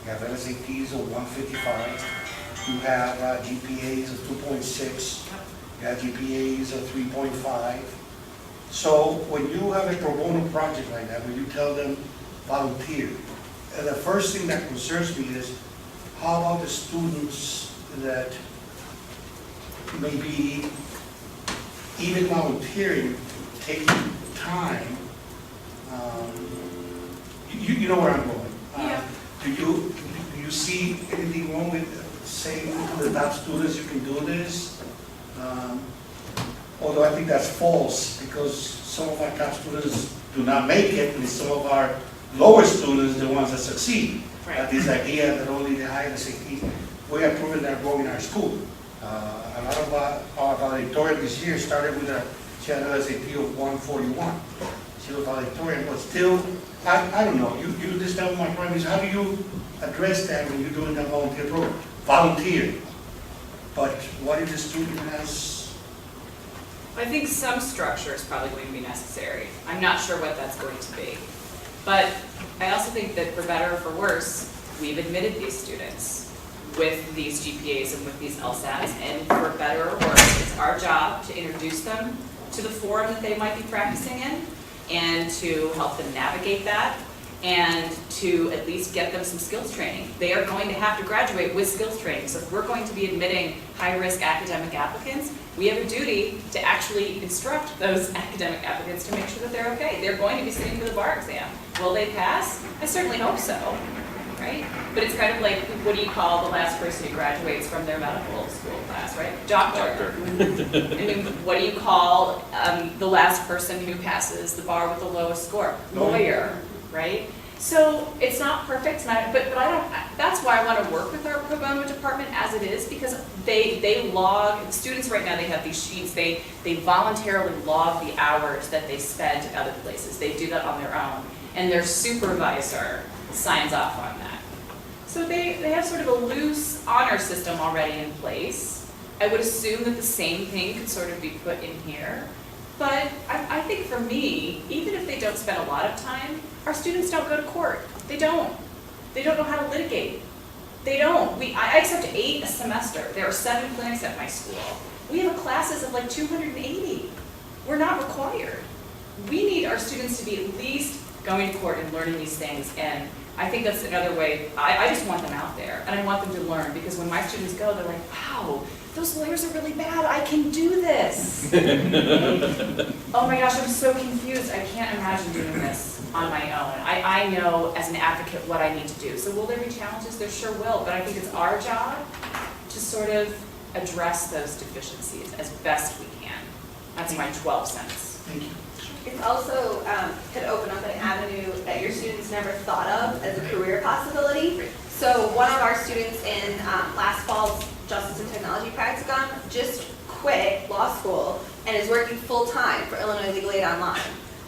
you have LSATs of 155, you have GPAs of 2.6, you have GPAs of 3.5. So when you have a pro bono project like that, when you tell them volunteer, the first thing that concerns me is how about the students that maybe even volunteering, taking time, you know where I'm going. Yeah. Do you see anything wrong with saying to the top students you can do this? Although I think that's false, because some of our top students do not make it, and some of our lower students, the ones that succeed. Right. This idea that only the high SAT, we have proven that wrong in our school. A lot of our valedictorian this year started with she had an SAT of 141. She was valedictorian, but still, I don't know, you this time with my primaries, how do you address that when you're doing that volunteer program? Volunteer. But what if the student has? I think some structure is probably going to be necessary. I'm not sure what that's going to be. But I also think that for better or for worse, we've admitted these students with these GPAs and with these LSATs, and for better or worse, it's our job to introduce them to the forum that they might be practicing in, and to help them navigate that, and to at least get them some skills training. They are going to have to graduate with skills training, so if we're going to be admitting high-risk academic applicants, we have a duty to actually instruct those academic applicants to make sure that they're okay. They're going to be sitting for the bar exam. Will they pass? I certainly hope so, right? But it's kind of like, what do you call the last person who graduates from their medical school class, right? Doctor. I mean, what do you call the last person who passes the bar with the lowest score? Lawyer, right? So it's not perfect, but I don't. That's why I want to work with our pro bono department as it is, because they log. Students right now, they have these sheets. They voluntarily log the hours that they spend at other places. They do that on their own, and their supervisor signs off on that. So they have sort of a loose honor system already in place. I would assume that the same thing could sort of be put in here. But I think for me, even if they don't spend a lot of time, our students don't go to court. They don't. They don't know how to litigate. They don't. I accept 8 a semester. There are 7 clinics at my school. We have classes of like 280. We're not required. We need our students to be at least going to court and learning these things, and I think that's another way. I just want them out there, and I want them to learn, because when my students go, they're like, wow, those lawyers are really bad, I can do this. Oh my gosh, I'm so confused, I can't imagine doing this on my own. I know as an advocate what I need to do. So will there be challenges? There sure will, but I think it's our job to sort of address those deficiencies as best we can. That's my 12 cents. Thank you. It's also could open up an avenue that your students never thought of as a career possibility. So one of our students in last fall's Justice and Technology Practicum just quit law school and is working full-time for Illinois Legal Aid Online.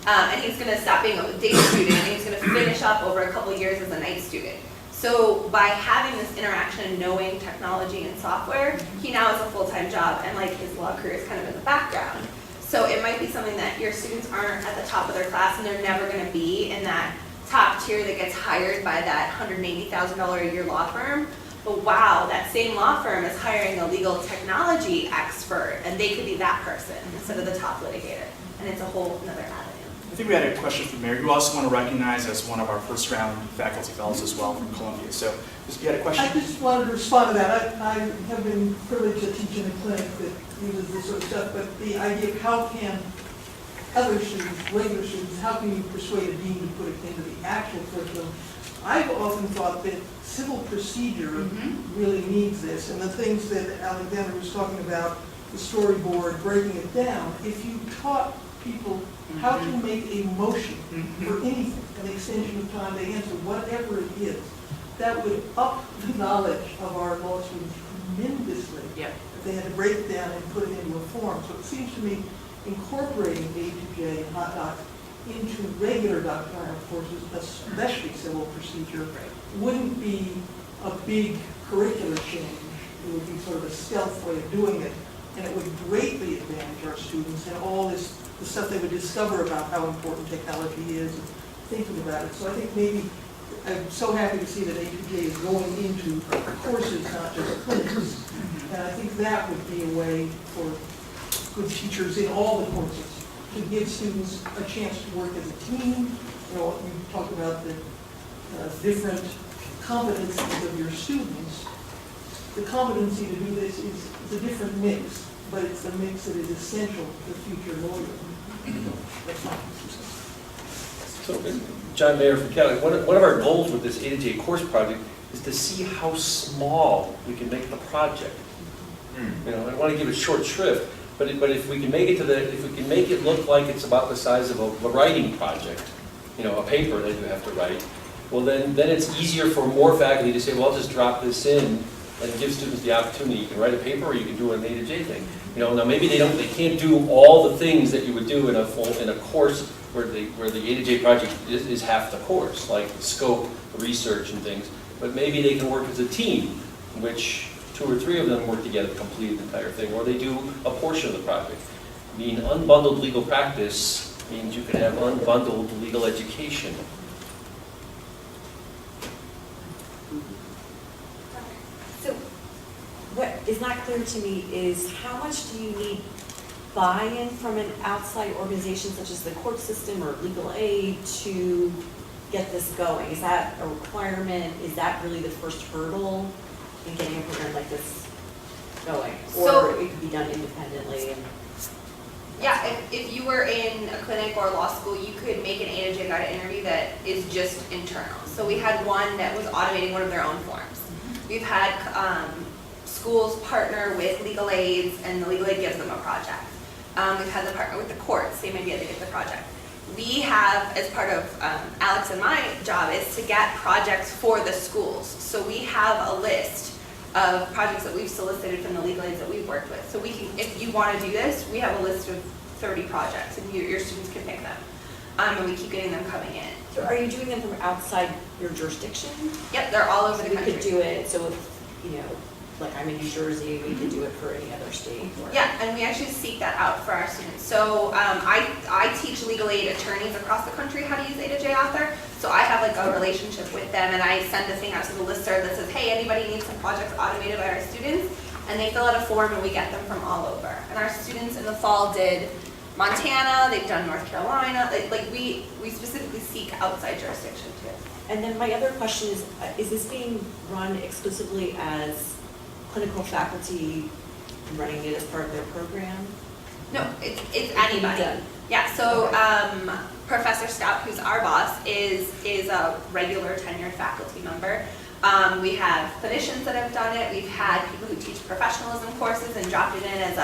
And he's going to stop being a day student, and he's going to finish up over a couple of years as a night student. So by having this interaction and knowing technology and software, he now has a full-time job, and like his law career is kind of in the background. So it might be something that your students aren't at the top of their class and they're never gonna be in that top tier that gets hired by that $180,000 a year law firm. But wow, that same law firm is hiring a legal technology expert and they could be that person instead of the top litigator. And it's a whole another avenue. I think we had a question from Mary, who also want to recognize as one of our first round faculty fellows as well from Columbia. So, you had a question? I just wanted to respond to that. I have been privileged to teach in a clinic that uses this sort of stuff, but the idea of how can other students, regular students, how can you persuade a dean to put it into the actual curriculum? I've often thought that civil procedure really needs this, and the things that Alexander was talking about, the storyboard, breaking it down, if you taught people how to make a motion for anything, an extension of time, they answer whatever it is, that would up the knowledge of our law students tremendously. Yep. If they had to break it down and put it into a form. So it seems to me incorporating A2J and hot docs into regular doctrinal courses, especially civil procedure, wouldn't be a big curricular change. It would be sort of a stealth way of doing it, and it would greatly advantage our students and all this, the stuff they would discover about how important technology is and thinking about it. So I think maybe, I'm so happy to see that A2J is going into courses, not just clinics. And I think that would be a way for good teachers in all the courses to give students a chance to work as a team. You know, you talk about the different competencies of your students. The competency to do this is a different mix, but it's a mix that is essential to the future lawyer. That's my conclusion. So, John Mayer from Cali, one of our goals with this A2J course project is to see how small we can make the project. You know, I want to give it short shrift, but if we can make it if we can make it look like it's about the size of a writing project, you know, a paper that you have to write, well then it's easier for more faculty to say, well, I'll just drop this in and give students the opportunity. You can write a paper or you can do an A2J thing. You know, now maybe they can't do all the things that you would do in a course where the A2J project is half the course, like the scope, the research and things. But maybe they can work as a team, in which 2 or 3 of them work together to complete the entire thing, or they do a portion of the project. I mean, unbundled legal practice means you can have unbundled legal education. So what is not clear to me is how much do you need buy-in from an outside organization such as the court system or legal aid to get this going? Is that a requirement? Is that really the first hurdle in getting a program like this going? So- Or it could be done independently? And Yeah, if you were in a clinic or law school, you could make an A2J guided interview that is just internal. So we had one that was automating one of their own forms. We've had schools partner with legal aids, and the legal aid gives them a project. We've had them partner with the court, same idea, they get the project. We have, as part of Alex and my job, is to get projects for the schools. So we have a list of projects that we've solicited from the legal aids that we've worked with. So we can, if you want to do this, we have a list of 30 projects, and your students can pick them. And we keep getting them coming in. so are you doing them from outside your jurisdiction? Yep, they're all over So the we country. could do it, so if, you know, like I'm in New Jersey, we could do it for any other state. Or- Yeah, and we actually seek that out for our students. So I teach legal aid attorneys across the country how to use A2J Author. So I have like a relationship with them, and I send a thing out to the listserv that says, hey, anybody needs some projects automated by our students? And they fill out a form, and we get them from all over. And our students in the fall did Montana, they've done North Carolina. Like we specifically seek outside jurisdiction too. And then my other question is this being run exclusively as clinical faculty running it as part of their program? No, it's anybody. Done. Yeah, so Professor Stout, who's our boss, is a regular tenured faculty member. We have clinicians that have done it. We've had people who teach professionalism courses and dropped it in as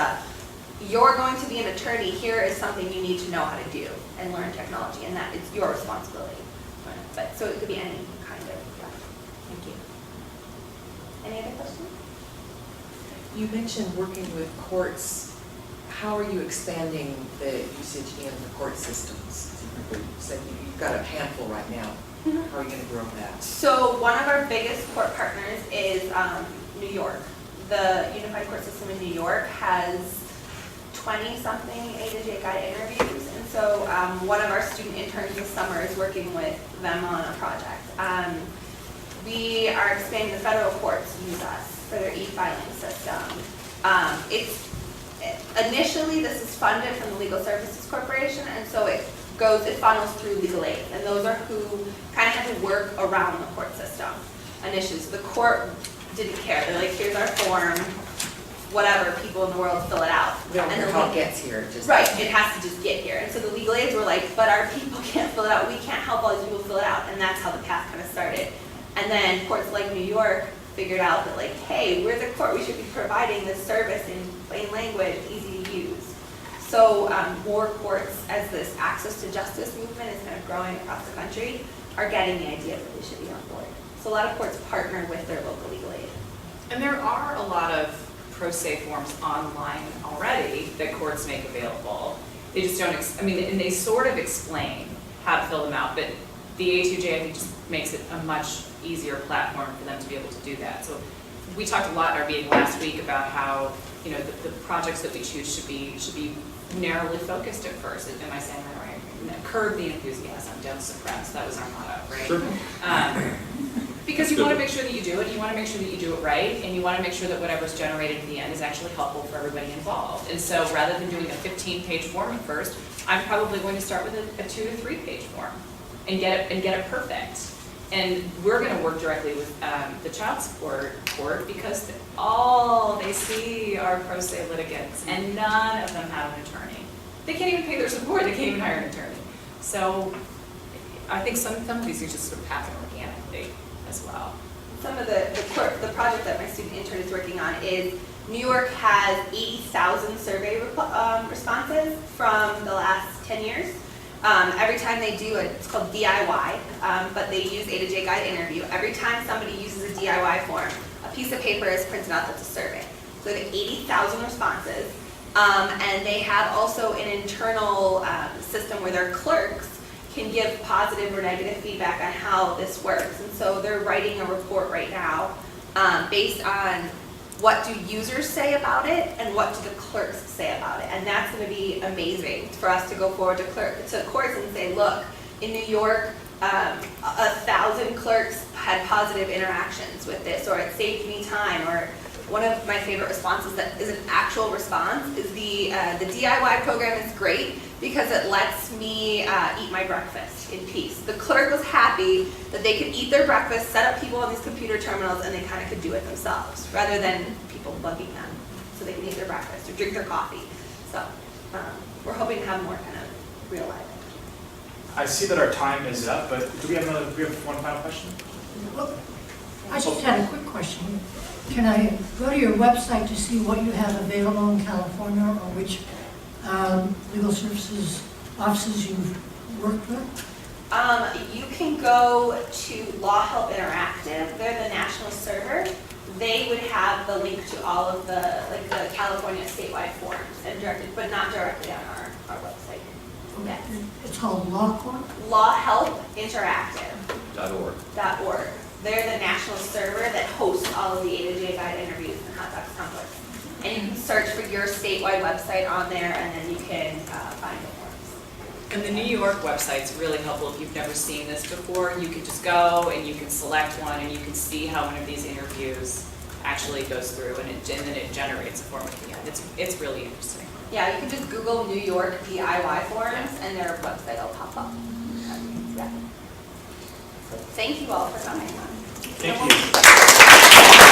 you're going to be an attorney, here is something you need to know how to do and learn technology, and that is your responsibility. But so it could be any kind of, yeah. Thank you. Any other questions? You mentioned working with courts. How are you expanding the usage in the court systems? You said you've got a handful right now. How are you going to grow that? So one of our biggest court partners is New York. The Unified Court System in New York has 20-something A2J guide interviews, and so one of our student interns this summer is working with them on a project. We are expanding the federal courts to use us for their e-filing system. Initially, this is funded from the Legal Services Corporation, and so it funnels through legal aid, and those are who kind of have to work around the court system initially. So the court didn't care. They're like, here's our form, whatever, people in the world fill it out. We don't care how it gets here, just. Right, it has to just get here. And so the legal aids were like, but our people can't fill it out, we can't help all these people fill it out, and that's how the path kind of started. And then courts like New York figured out that like, hey, we're the court, we should be providing this service in plain language, easy to use. So more courts, as this access to justice movement is kind of growing across the country, are getting the idea that they should be on board. So a lot of courts partner with their local legal aid. And there are a lot of pro se forms online already that courts make available. They just don't, and they sort of explain how to fill them out, but the A2J, I think, just makes it a much easier platform for them to be able to do that. So we talked a lot in our meeting last week about how, you know, the projects that we choose should be narrowly focused at first. Am I saying that right? Curb the enthusiasm, don't suppress. That was our motto, right? Sure. Because you want to make sure that you do it, and you want to make sure that you do it right, and you want to make sure that whatever's generated at the end is actually helpful for everybody involved. And so rather than doing a 15-page form at first, I'm probably going to start with a 2 to 3 page form and get it perfect. And we're going to work directly with the child support court because all they see are pro se litigants, and none of them have an attorney. They can't even pay their support. They can't even hire an attorney. So I think some of these things just sort of happen organically as well. Some of the project that my student intern is working on is New York has 80,000 survey responses from the last 10 years. Every time they do it, it's called DIY, but they use A2J guide interview. Every time somebody uses a DIY form, a piece of paper is printed out that's a survey. So they have 80,000 responses, and they have also an internal system where their clerks can give positive or negative feedback on how this works. And so they're writing a report right now based on what do users say about it and what do the clerks say about it. And that's going to be amazing for us to go forward to courts and say, look, in New York, 1,000 clerks had positive interactions with this, or it saved me time, or one of my favorite responses that is an actual response is the DIY program is great because it lets me eat my breakfast in peace. The clerk was happy that they could eat their breakfast, set up people on these computer terminals, and they kind of could do it themselves rather than people bugging them so they can eat their breakfast or drink their coffee. So we're hoping to have more kind of real life. I see that our time is up, but do we have one final question? I just had a quick question. Can I go to your website to see what you have available in California or which legal services offices you've worked with? You can go to Law Help Interactive. They're the national server. They would have the link to all of the California statewide forms and directed, but not directly on our website. Yes. It's called Law Court? Law Help Interactive. .org. They're the national server that hosts all of the A2J guide interviews and hot docs templates. And you can search for your statewide website on there, and then you can find the forms. And the New York website's really helpful if you've never seen this before. You can just go and you can select one and you can see how one of these interviews actually goes through, and then it generates a form at the end. It's really interesting. Yeah, you can just Google New York DIY forms and their website will pop up. Yeah. Thank you all for coming. Thank you.